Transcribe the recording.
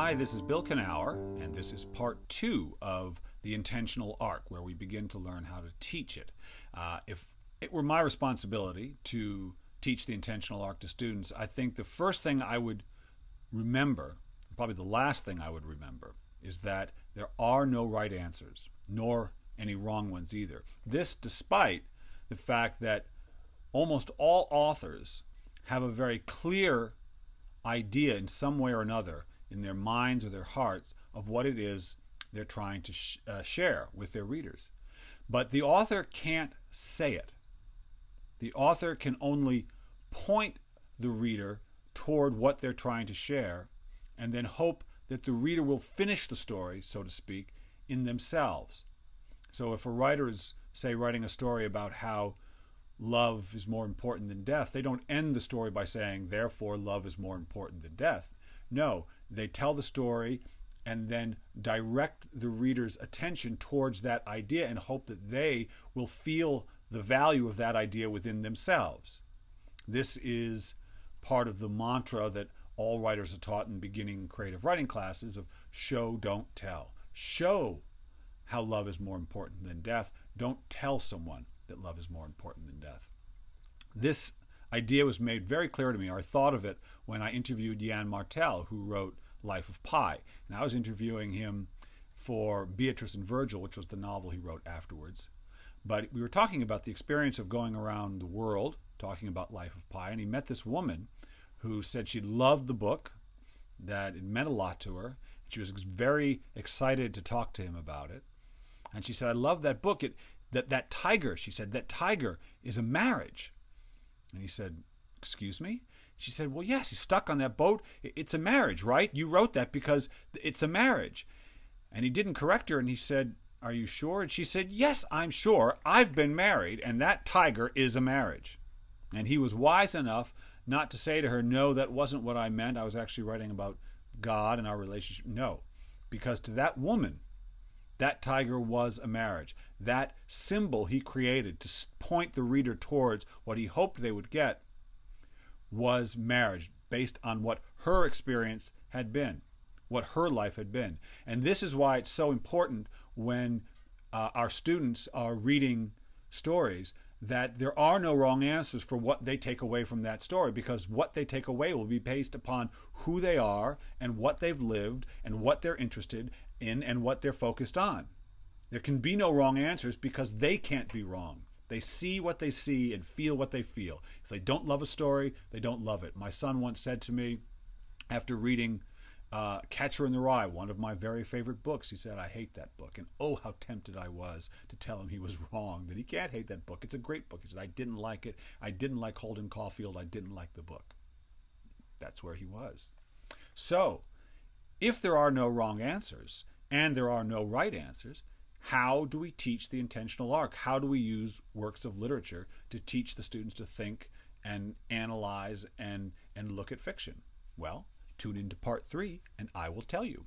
Hi, this is Bill Kenower, and this is part 2 of the intentional arc, where we begin to learn how to teach it. If it were my responsibility to teach the intentional arc to students, I think the first thing I would remember, probably the last thing I would remember, is that there are no right answers, nor any wrong ones either. This despite the fact that almost all authors have a very clear idea in some way or another in their minds or their hearts of what it is they're trying to share with their readers. But the author can't say it. The author can only point the reader toward what they're trying to share and then hope that the reader will finish the story, so to speak, in themselves. So if a writer is, say, writing a story about how love is more important than death, they don't end the story by saying, therefore, love is more important than death. No, they tell the story and then direct the reader's attention towards that idea and hope that they will feel the value of that idea within themselves. This is part of the mantra that all writers are taught in beginning creative writing classes of show, don't tell. Show how love is more important than death. Don't tell someone that love is more important than death. This idea was made very clear to me, or I thought of it when I interviewed Jan Martel, who wrote Life of Pi. And I was interviewing him for Beatrice and Virgil, which was the novel he wrote afterwards. But we were talking about the experience of going around the world, talking about Life of Pi, and he met this woman who said she loved the book, that it meant a lot to her. She was very excited to talk to him about it. And she said, I love that book. That tiger, she said, that tiger is a marriage. And he said, excuse me? She said, well, yes, he's stuck on that boat. It's a marriage, right? You wrote that because it's a marriage. And he didn't correct her, and he said, are you sure? And she said, yes, I'm sure. I've been married, and that tiger is a marriage. And he was wise enough not to say to her, no, that wasn't what I meant. I was actually writing about God and our relationship. No, because to that woman, that tiger was a marriage. That symbol he created to point the reader towards what he hoped they would get was marriage, based on what her experience had been, what her life had been. And this is why it's so important when our students are reading stories that there are no wrong answers for what they take away from that story, because what they take away will be based upon who they are and what they've lived and what they're interested in and what they're focused on. There can be no wrong answers because they can't be wrong. They see what they see and feel what they feel. If they don't love a story, they don't love it. My son once said to me, after reading Catcher in the Rye, one of my very favorite books, he said, I hate that book. And oh, how tempted I was to tell him he was wrong, that he can't hate that book. It's a great book. He said, I didn't like it. I didn't like Holden Caulfield. I didn't like the book. That's where he was. So, if there are no wrong answers and there are no right answers, how do we teach the intentional arc? How do we use works of literature to teach the students to think and analyze and look at fiction? Well, tune into part 3 and I will tell you.